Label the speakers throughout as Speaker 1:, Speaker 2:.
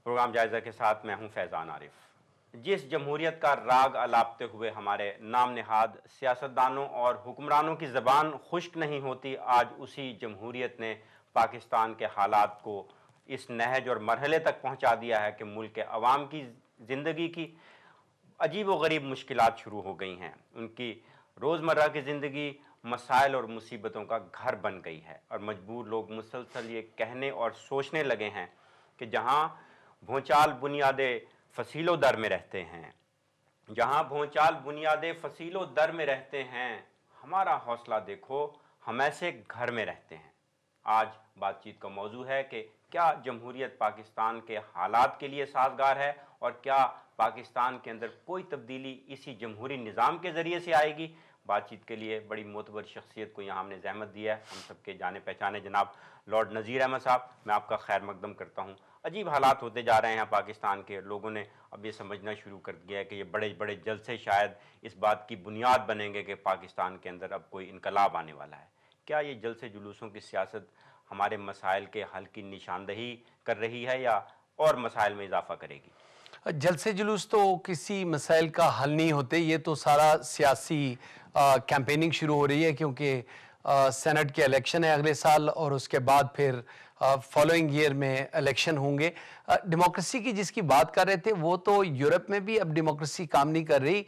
Speaker 1: Programme جائزہ کے ساتھ میں ہوں فیضان عارف۔ جس جمہوریت کا راگ الاپتے ہوئے ہمارے نام نہاد سیاستدانوں اور حکمرانوں کی زبان خشک نہیں ہوتی، آج اسی جمہوریت نے پاکستان کے حالات کو اس نہج اور مرحلے تک پہنچا دیا ہے کہ ملک کے عوام کی زندگی کی عجیب و غریب مشکلات شروع ہو گئی ہیں۔ ان کی روزمرہ کی زندگی مسائل اور مصیبتوں کا گھر بن گئی ہے، اور مجبور لوگ مسلسل یہ کہنے اور سوچنے لگے ہیں کہ جہاں بھونچال بنیادیں فصیل و در میں رہتے ہیں، جہاں بھونچال بنیادیں فصیل و در میں رہتے ہیں، ہمارا حوصلہ دیکھو، ہم ایسے گھر میں رہتے ہیں۔ آج بات چیت کا موضوع ہے کہ کیا جمہوریت پاکستان کے حالات کے لیے سازگار ہے، اور کیا پاکستان کے اندر کوئی تبدیلی اسی جمہوری نظام کے ذریعے سے آئے گی؟ بات چیت کے لیے بڑی معتبر شخصیت کو یہاں ہم نے زحمت دی ہے، ہم سب کے جانے پہچانے جناب لارڈ نذیر احمد صاحب، میں آپ کا خیر مقدم کرتا ہوں۔ عجیب حالات ہوتے جا رہے ہیں پاکستان کے، لوگوں نے اب یہ سمجھنا شروع کر دیا ہے کہ یہ بڑے بڑے جلسے شاید اس بات کی بنیاد بنیں گے کہ پاکستان کے اندر اب کوئی انقلاب آنے والا ہے۔ کیا یہ جلسے جلوسوں کی سیاست ہمارے مسائل کے حل کی نشاندہی کر رہی ہے یا اور مسائل میں اضافہ کرے گی؟
Speaker 2: جلسے جلوس تو کسی مسائل کا حل نہیں ہوتے، یہ تو سارا سیاسی کیمپیننگ شروع ہو رہی ہے، کیونکہ سینٹ کے الیکشن ہے اگلے سال، اور اس کے بعد پھر فالوئنگ ایئر میں الیکشن ہوں گے۔ ڈیموکریسی کی جس کی بات کر رہے تھے، وہ تو یورپ میں بھی اب ڈیموکریسی کام نہیں کر رہی۔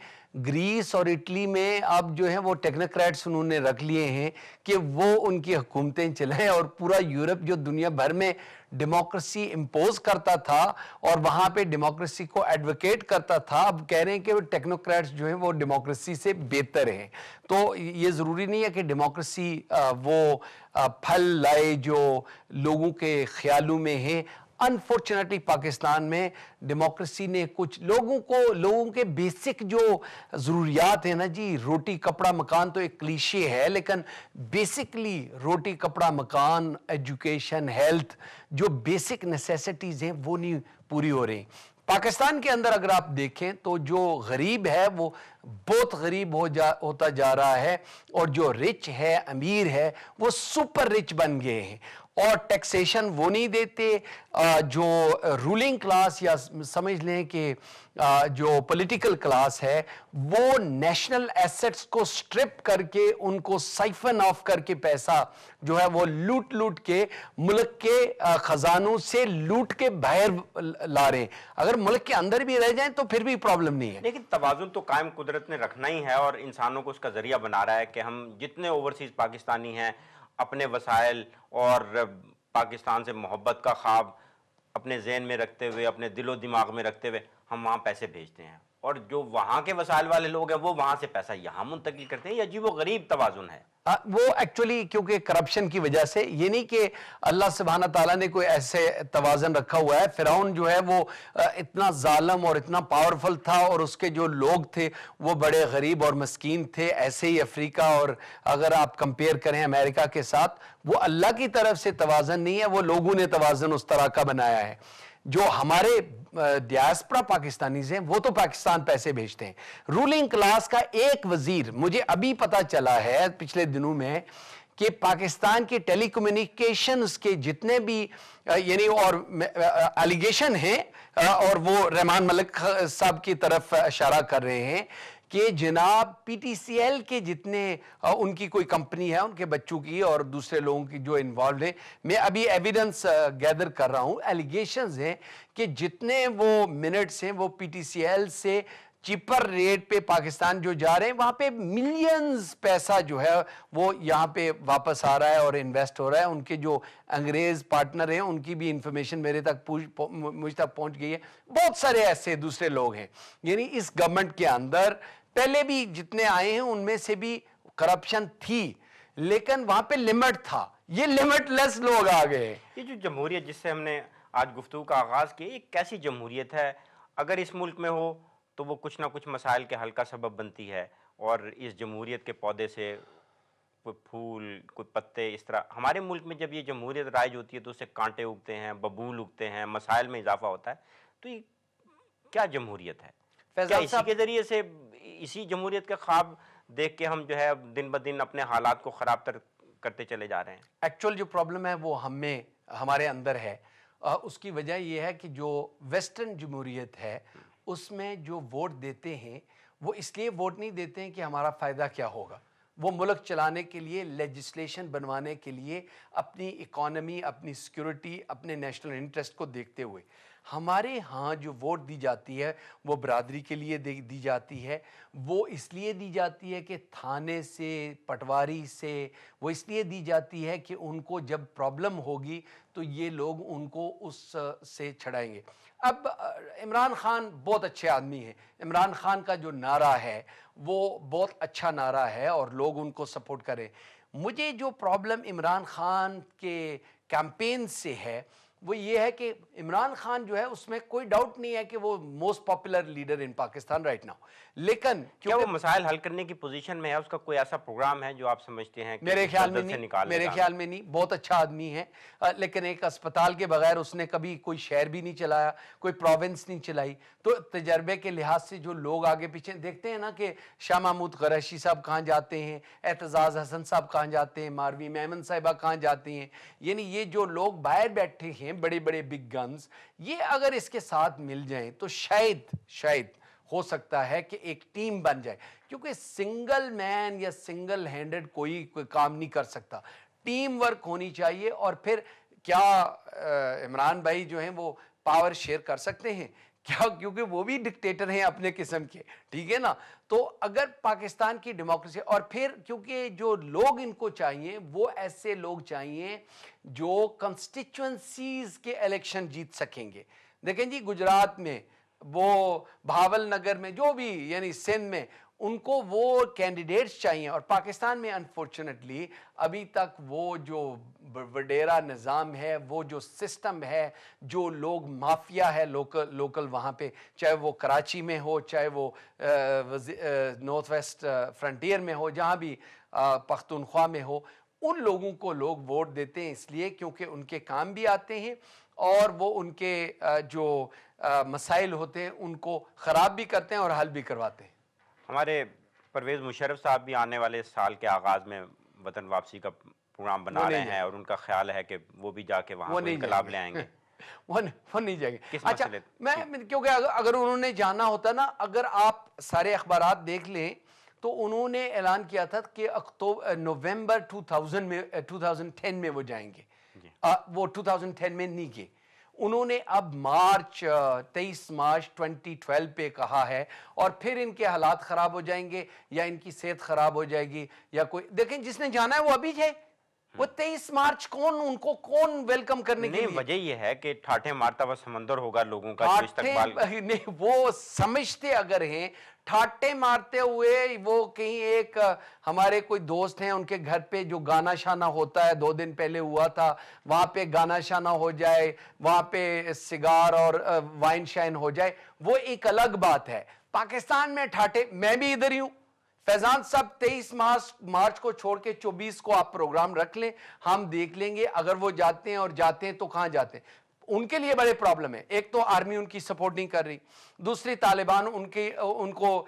Speaker 2: گریس اور اٹلی میں اب جو ہے وہ ٹیکنوکریٹس انہوں نے رکھ لیے ہیں کہ وہ ان کی حکومتیں چلائیں، اور پورا یورپ جو دنیا بھر میں ڈیموکریسی امپوز کرتا تھا اور وہاں پہ ڈیموکریسی کو ایڈوکیٹ کرتا تھا، اب کہہ رہے ہیں کہ ٹیکنوکریٹس جو ہیں وہ ڈیموکریسی سے بہتر ہیں۔ تو یہ ضروری نہیں ہے کہ ڈیموکریسی وہ پھل لائے جو لوگوں کے خیالوں میں ہیں۔ انفارچونیٹلی پاکستان میں ڈیموکریسی نے کچھ لوگوں کے بیسک جو ضروریات ہیں نا جی، روٹی کپڑا مکان تو ایک کلیشے ہے، لیکن بیسکلی روٹی کپڑا مکان، ایجوکیشن، ہیلتھ، جو بیسک نیسیسٹیز ہیں وہ نہیں پوری ہو رہی۔ پاکستان کے اندر اگر آپ دیکھیں تو جو غریب ہے وہ بہت غریب ہوتا جا رہا ہے، اور جو رچ ہے، امیر ہے، وہ سپر رچ بن گئے ہیں، اور ٹیکسیشن وہ نہیں دیتے۔ جو رولنگ کلاس یا سمجھ لیں کہ جو پولیٹیکل کلاس ہے، وہ نیشنل ایسٹس کو سٹرپ کر کے ان کو سائفن آف کر کے پیسہ جو ہے وہ لوٹ کے ملک کے خزانوں سے لوٹ کے باہر لا رہے ہیں۔ اگر ملک کے اندر بھی رہ جائیں تو پھر بھی پرابلم نہیں ہے،
Speaker 1: لیکن توازن تو قائم قدرت نے رکھنا ہی ہے، اور انسانوں کو اس کا ذریعہ بنا رہا ہے کہ ہم جتنے اوورسیز پاکستانی ہیں اپنے وسائل اور پاکستان سے محبت کا خواب اپنے ذہن میں رکھتے ہوئے، اپنے دل و دماغ میں رکھتے ہوئے ہم وہاں پیسے بھیجتے ہیں، اور جو وہاں کے وسائل والے لوگ ہیں وہ وہاں سے پیسہ یہاں منتقل کرتے ہیں۔ یہ عجیب و غریب توازن ہے۔
Speaker 2: وہ ایکچولی کیونکہ کرپشن کی وجہ سے، یہ نہیں کہ اللہ سبحانہ تعالیٰ نے کوئی ایسے توازن رکھا ہوا ہے۔ فرعون جو ہے وہ اتنا ظالم اور اتنا پاورفل تھا، اور اس کے جو لوگ تھے وہ بڑے غریب اور مسکین تھے۔ ایسے ہی افریقہ، اور اگر آپ کمپیئر کریں امریکہ کے ساتھ، وہ اللہ کی طرف سے توازن نہیں ہے، وہ لوگوں نے توازن اس طرح کا بنایا ہے۔ جو ہمارے ڈیاسپرا پاکستانیز ہیں وہ تو پاکستان پیسے بھیجتے ہیں۔ رولنگ کلاس کا ایک وزیر، مجھے ابھی پتا چلا ہے پچھلے دنوں میں، کہ پاکستان کے ٹیلی کمیونیکیشنز کے جتنے بھی یعنی اور الیگیشن ہیں، اور وہ رحمان ملک صاحب کی طرف اشارہ کر رہے ہیں کہ جناب پی ٹی سی ایل کے جتنے ان کی کوئی کمپنی ہے، ان کے بچوں کی اور دوسرے لوگوں کی جو انوالوڈ ہیں، میں ابھی ایویڈنس گیدر کر رہا ہوں، ایلیگیشنز ہیں کہ جتنے وہ منٹس ہیں وہ پی ٹی سی ایل سے چیپر ریٹ پہ پاکستان جو جا رہے ہیں، وہاں پہ ملینز پیسہ جو ہے وہ یہاں پہ واپس آ رہا ہے اور انویسٹ ہو رہا ہے۔ ان کے جو انگریز پارٹنر ہیں ان کی بھی انفارمیشن میرے تک مجھ تک پہنچ گئی ہے۔ بہت سارے ایسے دوسرے لوگ ہیں، یعنی اس گورنمنٹ کے اندر پہلے بھی جتنے آئے ہیں ان میں سے بھی کرپشن تھی، لیکن وہاں پہ لمٹ تھا۔ یہ لمٹ لیس لوگ آ گئے۔
Speaker 1: یہ جو جمہوریت جس سے ہم نے آج گفتگو کا آغاز کیا، یہ کیسی جمہوریت ہے؟ اگر اس ملک میں ہو تو وہ کچھ نہ کچھ مسائل کے حل کا سبب بنتی ہے، اور اس جمہوریت کے پودے سے کوئی پھول، کوئی پتے، اس طرح ہمارے ملک میں جب یہ جمہوریت رائج ہوتی ہے تو اس سے کانٹے اگتے ہیں، ببول اگتے ہیں، مسائل میں اضافہ ہوتا ہے۔ تو یہ کیا جمہوریت ہے؟ کیا اسی کے ذریعے سے، اسی جمہوریت کے خواب دیکھ کے ہم جو ہے دن بدن اپنے حالات کو خراب کرتے چلے جا رہے ہیں؟
Speaker 2: ایکچول جو پرابلم ہے وہ ہمارے اندر ہے۔ اس کی وجہ یہ ہے کہ جو ویسٹرن جمہوریت ہے اس میں جو ووٹ دیتے ہیں وہ اس لیے ووٹ نہیں دیتے ہیں کہ ہمارا فائدہ کیا ہوگا، وہ ملک چلانے کے لیے، لیجسلیشن بنوانے کے لیے، اپنی اکانومی، اپنی سیکیورٹی، اپنے نیشنل انٹرسٹ کو دیکھتے ہوئے۔ ہمارے ہاں جو ووٹ دی جاتی ہے وہ برادری کے لیے دی جاتی ہے، وہ اس لیے دی جاتی ہے کہ تھانے سے، پٹواری سے، وہ اس لیے دی جاتی ہے کہ ان کو جب پرابلم ہوگی تو یہ لوگ ان کو اس سے چھڑائیں گے۔ اب عمران خان بہت اچھے آدمی ہیں، عمران خان کا جو نعرہ ہے وہ بہت اچھا نعرہ ہے اور لوگ ان کو سپورٹ کریں۔ مجھے جو پرابلم عمران خان کے کیمپین سے ہے وہ یہ ہے کہ عمران خان جو ہے اس میں کوئی ڈاؤٹ نہیں ہے کہ وہ most popular leader in Pakistan right now, لیکن
Speaker 1: کیا وہ مسائل حل کرنے کی پوزیشن میں ہے؟ اس کا کوئی ایسا پروگرام ہے جو آپ سمجھتے ہیں کہ
Speaker 2: میرے خیال میں
Speaker 1: جلد سے
Speaker 2: نہیں،
Speaker 1: نکال
Speaker 2: میرے خیال میں نہیں، بہت اچھا آدمی ہے، لیکن ایک اسپتال کے بغیر اس نے کبھی کوئی شہر بھی نہیں چلایا، کوئی پروونس نہیں چلائی۔ تو تجربے کے لحاظ سے جو لوگ آگے پیچھے دیکھتے ہیں نا کہ شاہ محمود قریشی صاحب کہاں جاتے ہیں، اعتزاز حسن صاحب کہاں جاتے ہیں، ماروی میمن صاحبہ کہاں جاتی ہیں، یعنی یہ جو لوگ باہر بیٹھے ہیں بڑے بڑے بگ گنز، یہ اگر اس کے ساتھ مل جائیں تو شاید ہو سکتا ہے کہ ایک ٹیم بن جائے، کیونکہ سنگل مین یا سنگل ہینڈڈ کوئی کام نہیں کر سکتا، ٹیم ورک ہونی چاہیے۔ اور پھر کیا عمران بھائی جو ہیں وہ پاور شیئر کر سکتے ہیں؟ کیا؟ کیونکہ وہ بھی ڈکٹیٹر ہیں اپنے قسم کے، ٹھیک ہے نا؟ تو اگر پاکستان کی ڈیموکریسی، اور پھر کیونکہ جو لوگ ان کو چاہیے وہ ایسے لوگ چاہیے جو کنسٹیچوئنسیز کے الیکشن جیت سکیں گے۔ دیکھیں جی گجرات میں، وہ بھاول نگر میں، جو بھی یعنی سندھ میں، ان کو وہ کینڈیڈیٹس چاہیے، اور پاکستان میں انفارچونیٹلی ابھی تک وہ جو وڈیرا نظام ہے، وہ جو سسٹم ہے، جو لوگ مافیا ہے لوکل وہاں پہ، چاہے وہ کراچی میں ہو، چاہے وہ نارتھ ویسٹ فرنٹیئر میں ہو، جہاں بھی پختونخوا میں ہو، ان لوگوں کو لوگ ووٹ دیتے ہیں اس لیے کیونکہ ان کے کام بھی آتے ہیں اور وہ ان کے جو مسائل ہوتے ہیں ان کو خراب بھی کرتے ہیں اور حل بھی کرواتے ہیں۔
Speaker 1: ہمارے پرویز مشرف صاحب بھی آنے والے سال کے آغاز میں وطن واپسی کا پروگرام بنا رہے ہیں، اور ان کا خیال ہے کہ وہ بھی جا کے وہاں انقلاب لے آئیں گے۔
Speaker 2: وہ نہیں جائیں گے۔
Speaker 1: کس
Speaker 2: اچھا،
Speaker 1: مسئلے؟
Speaker 2: میں کیونکہ اگر انہوں نے جانا ہوتا نا، اگر آپ سارے اخبارات دیکھ لیں تو انہوں نے اعلان کیا تھا کہ نومبر 2010 میں وہ جائیں گے، وہ 2010 میں نہیں گئے۔ انہوں نے اب 23 مارچ 2012 پہ کہا ہے، اور پھر ان کے حالات خراب ہو جائیں گے یا ان کی صحت خراب ہو جائے گی یا کوئی، دیکھیں جس نے جانا ہے وہ ابھی جائے۔ وہ 23 مارچ ان کو کون ویلکم کرنے کے لیے؟
Speaker 1: نہیں، وجہ یہ ہے کہ ٹھاٹھے مارتا ہوا سمندر ہوگا لوگوں کا جو استقبال۔
Speaker 2: نہیں، وہ سمجھتے اگر ہیں ٹھاٹے مارتے ہوئے، وہ کہیں ایک ہمارے کوئی دوست ہیں ان کے گھر پہ جو گانا شانا ہوتا ہے 2 دن پہلے ہوا تھا، وہاں پہ گانا شانا ہو جائے، وہاں پہ سگار اور وائن شائن ہو جائے، وہ ایک الگ بات ہے۔ پاکستان میں ٹھاٹے، میں بھی ادھر ہی ہوں، فیضان صاحب 23 مارچ کو چھوڑ کے 24 کو آپ پروگرام رکھ لیں، ہم دیکھ لیں گے۔ اگر وہ جاتے ہیں اور جاتے ہیں تو کہاں جاتے ہیں؟ ان کے لیے بڑے پرابلم ہے، ایک تو آرمی ان کی سپورٹ نہیں کر رہی، دوسری طالبان ان کو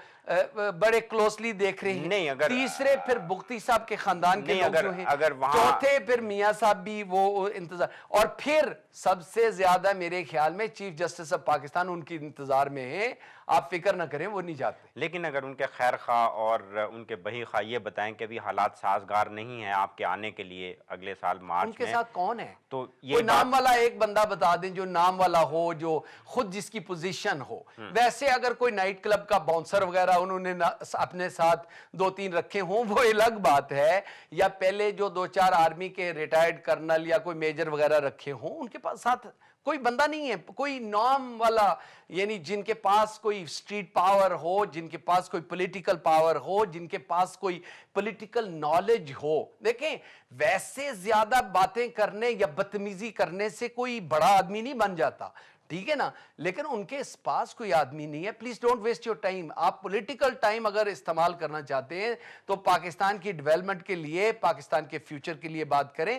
Speaker 2: بڑے کلوزلی دیکھ رہے ہیں، تیسرے پھر بگٹی صاحب کے خاندان کے لوگ جو ہیں، چوتھے پھر میاں صاحب بھی وہ انتظار، اور پھر سب سے زیادہ میرے خیال میں چیف جسٹس آف پاکستان ان کی انتظار میں ہیں۔ آپ فکر نہ کریں، وہ نہیں جاتے۔
Speaker 1: لیکن اگر ان کے خیر خواہ اور ان کے بہی خواہ یہ بتائیں کہ ابھی حالات سازگار نہیں ہیں آپ کے آنے کے لیے اگلے سال مارچ میں،
Speaker 2: ان کے ساتھ کون ہے؟
Speaker 1: تو
Speaker 2: کوئی نام والا ایک بندہ بتا دیں جو نام والا ہو، جو خود جس کی پوزیشن ہو۔ ویسے اگر کوئی نائٹ کلب کا باؤنسر وغیرہ انہوں نے اپنے ساتھ 2-3 رکھے ہوں وہ الگ بات ہے، یا پہلے جو 2-4 آرمی کے ریٹائرڈ کرنل یا کوئی میجر وغیرہ رکھے ہوں، ان کے پاس ساتھ کوئی بندہ نہیں ہے، کوئی نام والا، یعنی جن کے پاس کوئی اسٹریٹ پاور ہو، جن کے پاس کوئی پولیٹیکل پاور ہو، جن کے پاس کوئی پولیٹیکل نالج ہو۔ دیکھیں ویسے زیادہ باتیں کرنے یا بدتمیزی کرنے سے کوئی بڑا آدمی نہیں بن جاتا، ٹھیک ہے نا؟ لیکن ان کے پاس کوئی آدمی نہیں ہے۔ Please don't waste your time. آپ پولیٹیکل ٹائم اگر استعمال کرنا چاہتے ہیں تو پاکستان کی ڈیولپمنٹ کے لیے، پاکستان کے فیوچر کے لیے بات کریں۔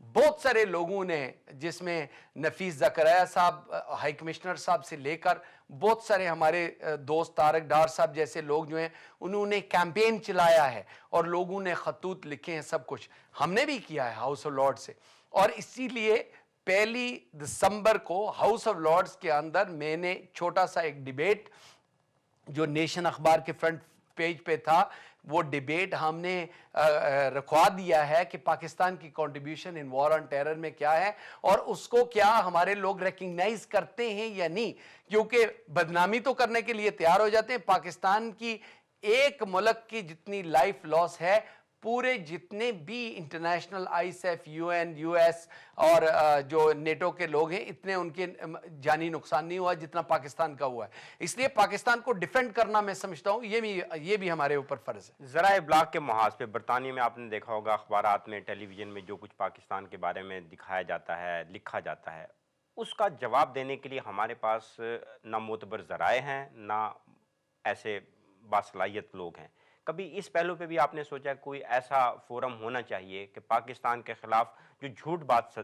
Speaker 2: بہت سارے لوگوں نے، جس میں نفیس زکریا صاحب ہائی کمشنر صاحب سے لے کر بہت سارے ہمارے دوست طارق ڈار صاحب جیسے لوگ جو ہیں انہوں نے کیمپین چلایا ہے اور لوگوں نے خطوط لکھے ہیں، سب کچھ ہم نے بھی کیا ہے ہاؤس آف لارڈ سے. اور اسی لیے 1 دسمبر کو ہاؤس آف لارڈز کے اندر میں نے چھوٹا سا ایک ڈیبیٹ جو نیشن اخبار کے فرنٹ پیج پہ تھا، وہ ڈیبیٹ ہم نے رکھوا دیا ہے کہ پاکستان کی contribution in war on terror میں کیا ہے اور اس کو کیا ہمارے لوگ ریکگنائز کرتے ہیں یا نہیں، کیونکہ بدنامی تو کرنے کے لیے تیار ہو جاتے ہیں. پاکستان کی ایک ملک کی جتنی لائف لاس ہے، پورے جتنے بھی انٹرنیشنل ISAF UN US اور جو نیٹو کے لوگ ہیں، اتنے ان کے جانی نقصان نہیں ہوا جتنا پاکستان کا ہوا ہے. اس لیے پاکستان کو ڈیفینڈ کرنا میں سمجھتا ہوں یہ بھی ہمارے اوپر فرض ہے.
Speaker 1: ذرائع ابلاغ کے محاذ پہ برطانیہ میں آپ نے دیکھا ہوگا، اخبارات میں، ٹیلی ویژن میں جو کچھ پاکستان کے بارے میں دکھایا جاتا ہے، لکھا جاتا ہے، اس کا جواب دینے کے لیے ہمارے پاس نہ معتبر ذرائع ہیں، نہ ایسے باصلاحیت لوگ ہیں. کبھی اس پہلو پہ بھی آپ نے سوچا کوئی ایسا فورم ہونا چاہیے کہ پاکستان کے خلاف جو جھوٹ بات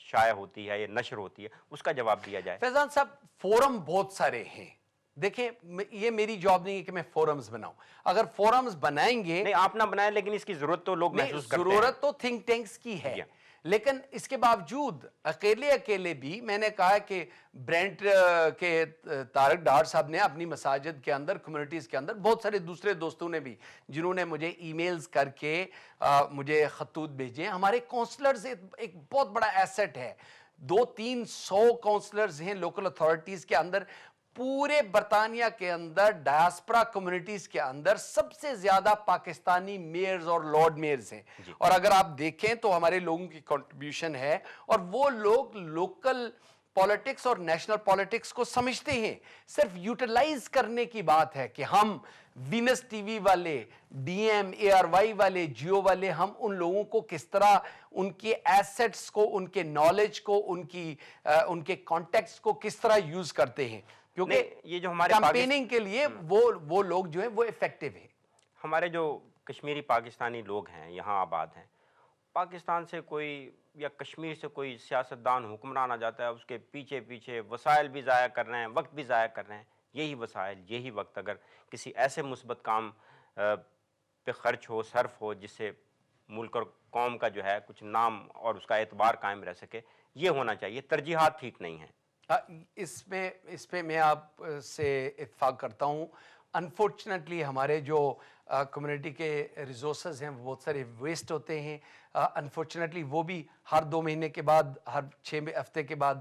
Speaker 1: شائع ہوتی ہے یا نشر ہوتی ہے اس کا جواب دیا جائے؟
Speaker 2: فیضان صاحب، فورم بہت سارے ہیں. دیکھیں، یہ میری جاب نہیں ہے کہ میں فورمز بناؤں. اگر فورمز بنائیں گے،
Speaker 1: نہیں آپ نہ بنائیں، لیکن اس کی ضرورت تو لوگ محسوس کرتے ہیں.
Speaker 2: ضرورت تو تھنک ٹینکس کی ہے، لیکن اس کے باوجود اکیلے بھی میں نے کہا کہ برینٹ کے طارق ڈار صاحب نے اپنی مساجد کے اندر، کمیونٹیز کے اندر، بہت سارے دوسرے دوستوں نے بھی جنہوں نے مجھے ای میلز کر کے مجھے خطوط بھیجے. ہمارے کونسلرز ایک بہت بڑا ایسٹ ہے. 200-300 کونسلرز ہیں لوکل اتھارٹیز کے اندر. پورے برطانیہ کے اندر ڈائسپرا کمیونٹیز کے اندر سب سے زیادہ پاکستانی میئرز اور لارڈ میئرز ہیں. اور اگر آپ دیکھیں تو ہمارے لوگوں کی کنٹریبیوشن ہے، اور وہ لوگ لوکل پالیٹکس اور نیشنل پالیٹکس کو سمجھتے ہیں. صرف یوٹیلائز کرنے کی بات ہے کہ ہم وینس ٹی وی والے، DM ARY والے، جیو والے، ہم ان لوگوں کو کس طرح ان کے ایسٹس کو، ان کے نالج کو، ان کے کانٹیکٹس کو کس طرح یوز کرتے ہیں، کیونکہ
Speaker 1: یہ جو ہمارے
Speaker 2: کیمپیننگ کے لیے وہ لوگ جو ہیں وہ ایفیکٹو ہیں.
Speaker 1: ہمارے جو کشمیری پاکستانی لوگ ہیں، یہاں آباد ہیں، پاکستان سے کوئی یا کشمیر سے کوئی سیاستدان، حکمران آ جاتا ہے، اس کے پیچھے وسائل بھی ضائع کر رہے ہیں، وقت بھی ضائع کر رہے ہیں. یہی وسائل، یہی وقت اگر کسی ایسے مثبت کام پہ خرچ ہو، صرف ہو، جس سے ملک اور قوم کا جو ہے کچھ نام اور اس کا اعتبار قائم رہ سکے، یہ ہونا چاہیے. ترجیحات ٹھیک نہیں ہیں.
Speaker 2: اس پہ میں آپ سے اتفاق کرتا ہوں. انفارچونیٹلی ہمارے جو کمیونٹی کے ریسورسز ہیں وہ بہت سارے ویسٹ ہوتے ہیں. انفارچونیٹلی وہ بھی ہر 2 مہینے کے بعد، ہر 6 ہفتے کے بعد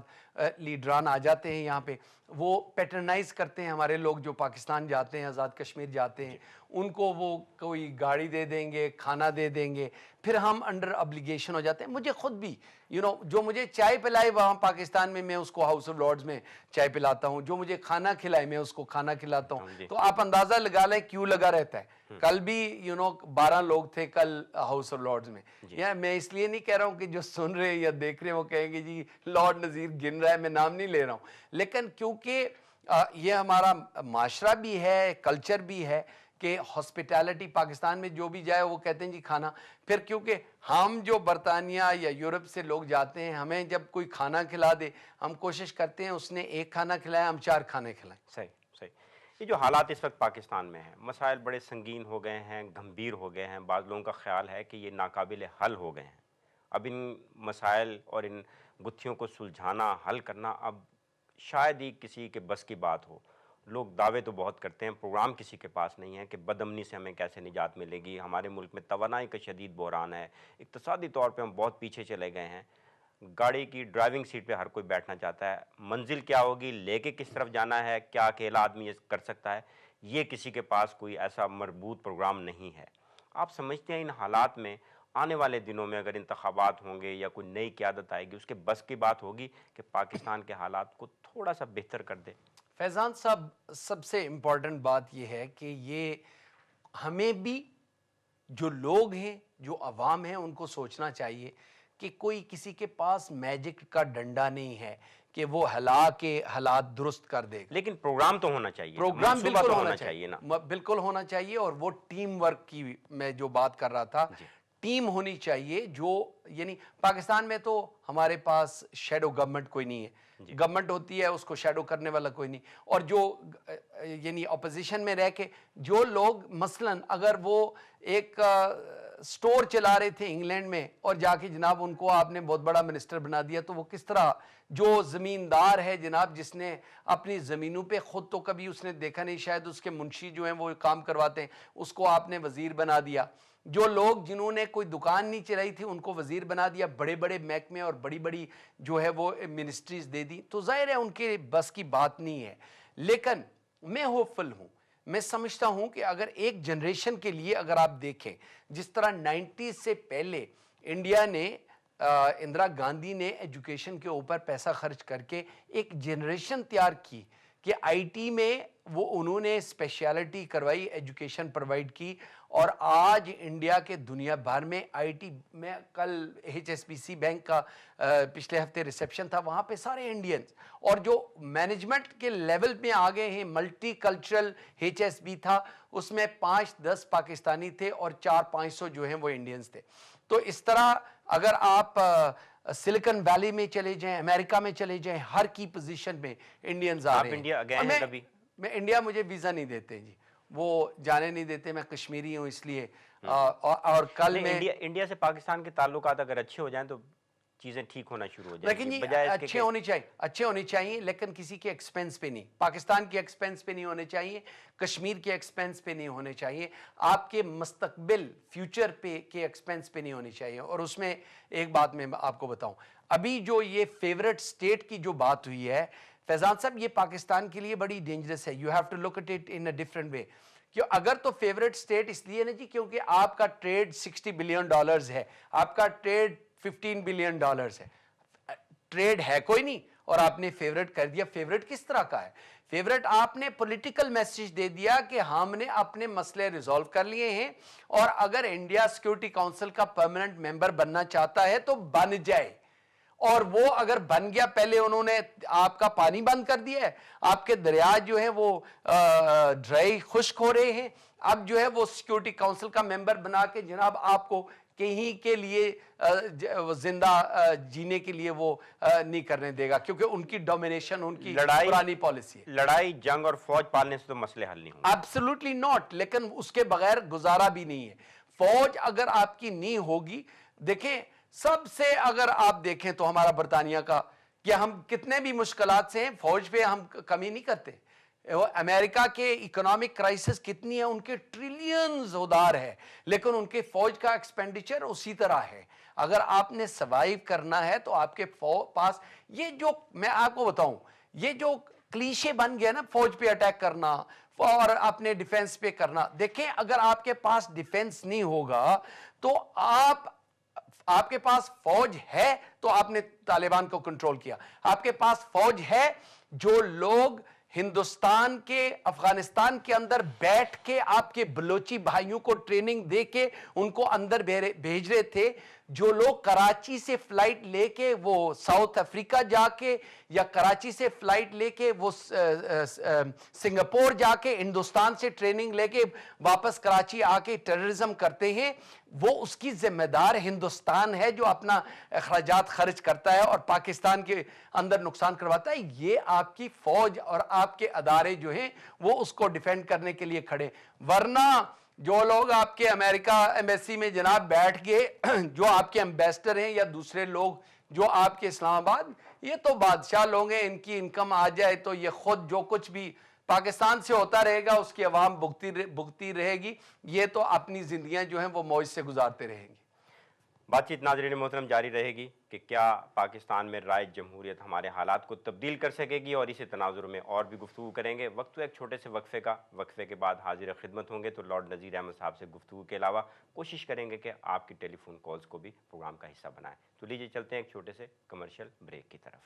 Speaker 2: لیڈران آ جاتے ہیں یہاں پہ. وہ پیٹرنائز کرتے ہیں ہمارے لوگ جو پاکستان جاتے ہیں، آزاد کشمیر جاتے ہیں، ان کو وہ کوئی گاڑی دے دیں گے، کھانا دے دیں گے، پھر ہم انڈر ابلیگیشن ہو جاتے ہیں. مجھے خود بھی جو مجھے چائے پلائے وہاں پاکستان میں اس کو ہاؤس آف لارڈز میں چائے پلاتا ہوں، جو مجھے کھانا کھلائے میں اس کو کھانا کھلاتا ہوں. تو آپ اندازہ لگا لیں کیوں لگا رہتا ہے. کل بھی 12 لوگ تھے کل ہاؤس آف لارڈز میں. میں اس لیے نہیں کہہ رہا ہوں کہ جو سن رہے ہیں یا دیکھ رہے ہیں وہ کہیں گے جی لارڈ نذیر گن رہا ہے، میں نام نہیں لے رہا ہوں. لیکن کیونکہ یہ ہمارا معاشرہ بھی ہے، کلچر بھی ہے کہ ہاسپٹیلٹی پاکستان میں جو بھی جائے وہ کہتے ہیں جی کھانا. پھر کیونکہ ہم جو برطانیہ یا یورپ سے لوگ جاتے ہیں، ہمیں جب کوئی کھانا کھلا دے، ہم کوشش کرتے ہیں اس نے 1 کھانا کھلایا، ہم 4 کھانے کھلائیں.
Speaker 1: صحیح. یہ جو حالات اس وقت پاکستان میں ہیں، مسائل بڑے سنگین ہو گئے ہیں، گھمبیر ہو گئے ہیں. بعض لوگوں کا خیال ہے کہ یہ ناقابل حل ہو گئے ہیں. اب ان مسائل اور ان گتھیوں کو سلجھانا، حل کرنا اب شاید ہی کسی کے بس کی بات ہو. لوگ دعوے تو بہت کرتے ہیں، پروگرام کسی کے پاس نہیں ہے کہ بد امنی سے ہمیں کیسے نجات ملے گی. ہمارے ملک میں توانائی کا شدید بحران ہے، اقتصادی طور پہ ہم بہت پیچھے چلے گئے ہیں. گاڑی کی ڈرائیونگ سیٹ پہ ہر کوئی بیٹھنا چاہتا ہے. منزل کیا ہوگی، لے کے کس طرف جانا ہے، کیا اکیلا آدمی یہ کر سکتا ہے، یہ کسی کے پاس کوئی ایسا مربوط پروگرام نہیں ہے. آپ سمجھتے ہیں ان حالات میں آنے والے دنوں میں اگر انتخابات ہوں گے یا کوئی نئی قیادت آئے گی، اس کے بس کی بات ہوگی کہ پاکستان کے حالات کو تھوڑا سا بہتر کر دے؟
Speaker 2: فیضان صاحب، سب سے امپورٹنٹ بات یہ ہے کہ یہ ہمیں بھی، جو لوگ ہیں، جو عوام ہیں، ان کو سوچنا چاہیے کہ کوئی کسی کے پاس میجک کا ڈنڈا نہیں ہے کہ وہ ہلا کے حالات درست کر دے.
Speaker 1: لیکن پروگرام تو ہونا چاہیے،
Speaker 2: پروگرام
Speaker 1: منصوبہ
Speaker 2: بالکل
Speaker 1: تو
Speaker 2: ہونا چاہیے
Speaker 1: نا.
Speaker 2: بالکل ہونا چاہیے. اور وہ ٹیم ورک کی میں جو بات کر رہا تھا، ٹیم ہونی چاہیے جو یعنی پاکستان میں تو ہمارے پاس شیڈو گورنمنٹ کوئی نہیں ہے، گورنمنٹ ہوتی ہے اس کو شیڈو کرنے والا کوئی نہیں، اور جو یعنی اپوزیشن میں رہ کے جو لوگ مثلاً اگر وہ ایک سٹور چلا رہے تھے انگلینڈ میں اور جا کے جناب ان کو آپ نے بہت بڑا منسٹر بنا دیا، تو وہ کس طرح جو زمیندار ہے جناب جس نے اپنی زمینوں پہ خود تو کبھی اس نے دیکھا نہیں، شاید اس کے منشی جو ہیں وہ کام کرواتے ہیں، اس کو آپ نے وزیر بنا دیا، جو لوگ جنہوں نے کوئی دکان نہیں چلائی تھی ان کو وزیر بنا دیا، بڑے بڑے محکمے اور بڑی بڑی جو ہے وہ منسٹریز دے دی، تو ظاہر ہے ان کے بس کی بات نہیں ہے۔ لیکن میں ہوپفل ہوں، میں سمجھتا ہوں کہ اگر ایک جنریشن کے لیے اگر آپ دیکھیں جس طرح 90 سے پہلے انڈیا نے اندرا گاندھی نے ایجوکیشن کے اوپر پیسہ خرچ کر کے ایک جنریشن تیار کی کہ آئی ٹی میں وہ انہوں نے اسپیشلٹی کروائی، ایجوکیشن پرووائڈ کی، اور آج انڈیا کے دنیا بھر میں آئی ٹی میں کل H S B C bank کا پچھلے ہفتے ریسیپشن تھا، وہاں پہ سارے انڈینز، اور جو مینجمنٹ کے لیول میں آگے ہیں، multicultural H S B تھا، اس میں 5-10 پاکستانی تھے اور 400-500 جو ہیں وہ انڈینز تھے۔ تو اس طرح اگر آپ سلیکن ویلی میں چلے جائیں، امریکہ میں چلے جائیں، ہر کی پوزیشن میں انڈینز آ رہے ہیں۔
Speaker 1: آپ انڈیا گئے ہیں کبھی؟
Speaker 2: میں انڈیا مجھے ویزا نہیں دیتے جی، وہ جانے نہیں دیتے، میں کشمیری ہوں اس لیے، اور کل میں
Speaker 1: انڈیا سے پاکستان کے تعلقات اگر اچھے ہو جائیں تو چیزیں ٹھیک ہونا شروع ہو جائیں
Speaker 2: لیکن
Speaker 1: گی،
Speaker 2: یہ
Speaker 1: بجائے اس کے
Speaker 2: اچھے ہونے چاہیے لیکن کسی کے ایکسپینس پہ نہیں، پاکستان کے ایکسپینس پہ نہیں ہونے چاہیے، کشمیر کے ایکسپینس پہ نہیں ہونے چاہیے، آپ کے مستقبل فیوچر پہ کے ایکسپینس پہ نہیں ہونی چاہیے۔ اور اس میں ایک بات میں آپ کو بتاؤں، ابھی جو یہ فیورٹ سٹیٹ کی جو بات ہوئی ہے فیضان صاحب، یہ پاکستان کے لیے بڑی ڈینجرس ہے، you have to look at it in a different way. کہ اگر تو فیورٹ سٹیٹ اس لیے نا جی کیونکہ آپ کا ٹریڈ $60 بلین ہے، آپ کا ٹریڈ $15 بلین ہے، ٹریڈ ہے کوئی نہیں اور آپ نے فیورٹ کر دیا۔ فیورٹ کس طرح کا ہے؟ فیورٹ آپ نے پولیٹیکل میسج دے دیا کہ ہم نے اپنے مسئلے ریزالو کر لیے ہیں، اور اگر انڈیا سیکیورٹی کونسل کا پرماننٹ ممبر بننا چاہتا ہے تو بن جائے، اور وہ اگر بن گیا، پہلے انہوں نے آپ کا پانی بند کر دیا ہے، آپ کے دریا جو ہیں وہ ڈرائی خشک ہو رہے ہیں، اب جو ہے وہ سیکیورٹی کونسل کا ممبر بنا کے جناب آپ کو کہیں کے لیے زندہ جینے کے لیے وہ نہیں کرنے دے گا، کیونکہ ان کی ڈومینیشن ان کی پرانی پالیسی ہے۔
Speaker 1: لڑائی جنگ اور فوج پالنے سے تو مسئلے حل نہیں ہوں گے۔
Speaker 2: ایبسولوٹلی ناٹ، لیکن اس کے بغیر گزارا بھی نہیں ہے۔ فوج اگر آپ کی نہیں ہوگی، دیکھیں سب سے اگر آپ دیکھیں تو ہمارا برطانیہ کا کہ ہم کتنے بھی مشکلات سے ہیں، فوج پہ ہم کمی نہیں کرتے۔ امریکہ کے اکنامک کرائسس کتنی ہے، ان کے ٹریلینز ادار ہے، لیکن ان کے فوج کا ایکسپینڈیچر اسی طرح ہے۔ اگر آپ نے سروائیو کرنا ہے تو آپ کے پاس یہ جو میں آپ کو بتاؤں، یہ جو کلیشے بن گیا نا فوج پہ اٹیک کرنا اور اپنے ڈیفنس پہ کرنا، دیکھیں اگر آپ کے پاس ڈیفنس نہیں ہوگا تو آپ کے پاس فوج ہے تو آپ نے طالبان کو کنٹرول کیا، آپ کے پاس فوج ہے، جو لوگ ہندوستان کے افغانستان کے اندر بیٹھ کے آپ کے بلوچی بھائیوں کو ٹریننگ دے کے ان کو اندر بھیج رہے تھے، جو لوگ کراچی سے فلائٹ لے کے وہ ساؤتھ افریقہ جا کے، یا کراچی سے فلائٹ لے کے وہ سنگاپور جا کے ہندوستان سے ٹریننگ لے کے واپس کراچی آ کے ٹیررزم کرتے ہیں، وہ اس کی ذمہ دار ہندوستان ہے جو اپنا اخراجات خرچ کرتا ہے اور پاکستان کے اندر نقصان کرواتا ہے۔ یہ آپ کی فوج اور آپ کے ادارے جو ہیں وہ اس کو ڈیفینڈ کرنے کے لیے کھڑے، ورنہ جو لوگ آپ کے امریکہ ایمبیسی میں جناب بیٹھ گئے، جو آپ کے ایمبیسڈر ہیں یا دوسرے لوگ جو آپ کے اسلام آباد، یہ تو بادشاہ لوگ ہیں، ان کی انکم آ جائے تو یہ خود جو کچھ بھی پاکستان سے ہوتا رہے گا اس کی عوام بھگتی رہے گی، یہ تو اپنی زندگیاں جو ہیں وہ موج سے گزارتے رہیں گے۔
Speaker 1: بات چیت ناظرین محترم جاری رہے گی کہ کیا پاکستان میں رائج جمہوریت ہمارے حالات کو تبدیل کر سکے گی، اور اسی تناظر میں اور بھی گفتگو کریں گے۔ وقت تو ایک چھوٹے سے وقفے کا، وقفے کے بعد حاضر خدمت ہوں گے تو لارڈ نذیر احمد صاحب سے گفتگو کے علاوہ کوشش کریں گے کہ آپ کی ٹیلی فون کالز کو بھی پروگرام کا حصہ بنائیں۔ تو لیجیے چلتے ہیں ایک چھوٹے سے کمرشل بریک کی طرف۔